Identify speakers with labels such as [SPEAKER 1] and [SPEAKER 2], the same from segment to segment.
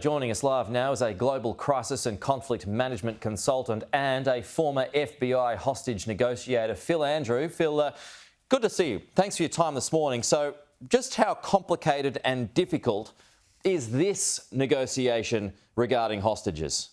[SPEAKER 1] Joining us live now is a global crisis and conflict management consultant and a former FBI hostage negotiator, Phil Andrew. Phil, good to see you. Thanks for your time this morning. So just how complicated and difficult is this negotiation regarding hostages?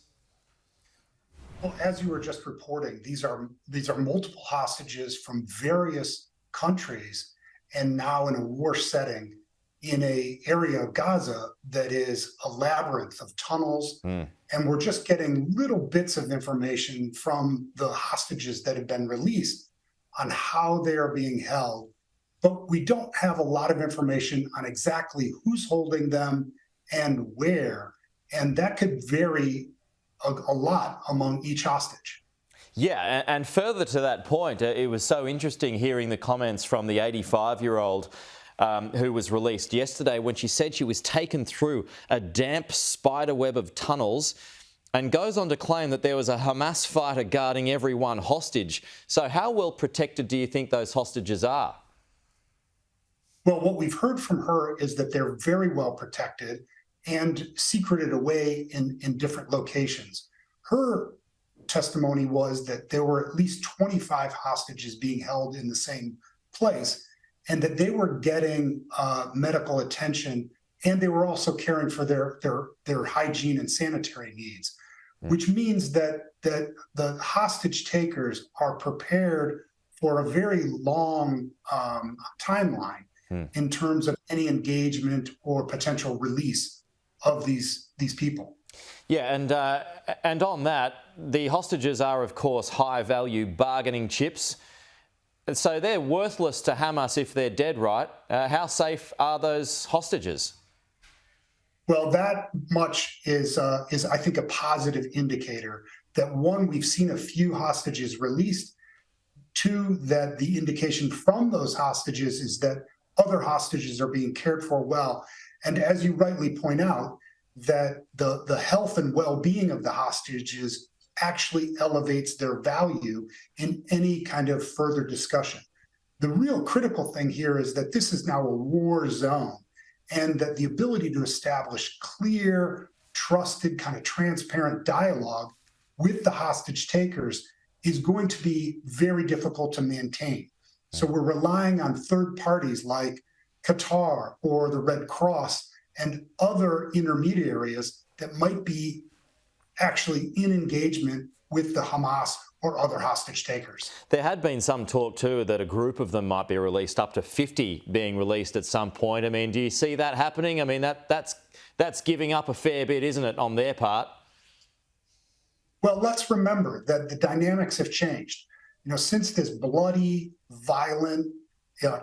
[SPEAKER 2] Well, as you were just reporting, these are multiple hostages from various countries, and now in a war setting in an area of Gaza that is a labyrinth of tunnels. And we're just getting little bits of information from the hostages that have been released on how they are being held. But we don't have a lot of information on exactly who's holding them and where. And that could vary a lot among each hostage.
[SPEAKER 1] Yeah, and further to that point, it was so interesting hearing the comments from the 85-year-old who was released yesterday when she said she was taken through a damp spiderweb of tunnels and goes on to claim that there was a Hamas fighter guarding every one hostage. So how well protected do you think those hostages are?
[SPEAKER 2] Well, what we've heard from her is that they're very well protected and secreted away in different locations. Her testimony was that there were at least 25 hostages being held in the same place, and that they were getting medical attention, and they were also caring for their hygiene and sanitary needs, which means that the hostage takers are prepared for a very long timeline in terms of any engagement or potential release of these people.
[SPEAKER 1] Yeah, and on that, the hostages are, of course, high-value bargaining chips. So they're worthless to Hamas if they're dead, right? How safe are those hostages?
[SPEAKER 2] Well, that much is I think, a positive indicator that, one, we've seen a few hostages released. Two, that the indication from those hostages is that other hostages are being cared for well. And as you rightly point out, that the health and well-being of the hostages actually elevates their value in any kind of further discussion. The real critical thing here is that this is now a war zone, and that the ability to establish clear, trusted, kind of transparent dialogue with the hostage takers is going to be very difficult to maintain. So we're relying on third parties like Qatar or the Red Cross and other intermediaries that might be actually in engagement with the Hamas or other hostage takers.
[SPEAKER 1] There had been some talk too that a group of them might be released, up to 50 being released at some point. I mean, do you see that happening? I mean, that's giving up a fair bit, isn't it, on their part?
[SPEAKER 2] Well, let's remember that the dynamics have changed. You know, since this bloody, violent,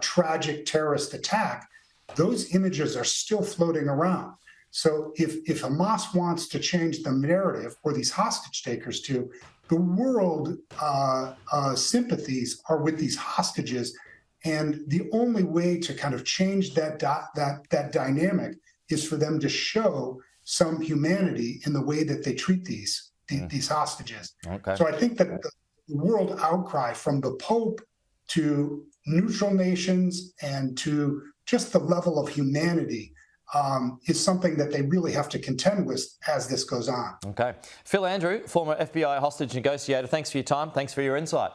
[SPEAKER 2] tragic terrorist attack, those images are still floating around. So if Hamas wants to change the narrative, or these hostage takers to, the world sympathies are with these hostages. And the only way to kind of change that dynamic is for them to show some humanity in the way that they treat these hostages.
[SPEAKER 1] Okay.
[SPEAKER 2] So I think that the world outcry, from the Pope to neutral nations and to just the level of humanity, is something that they really have to contend with as this goes on.
[SPEAKER 1] Okay. Phil Andrew, former FBI hostage negotiator, thanks for your time. Thanks for your insight.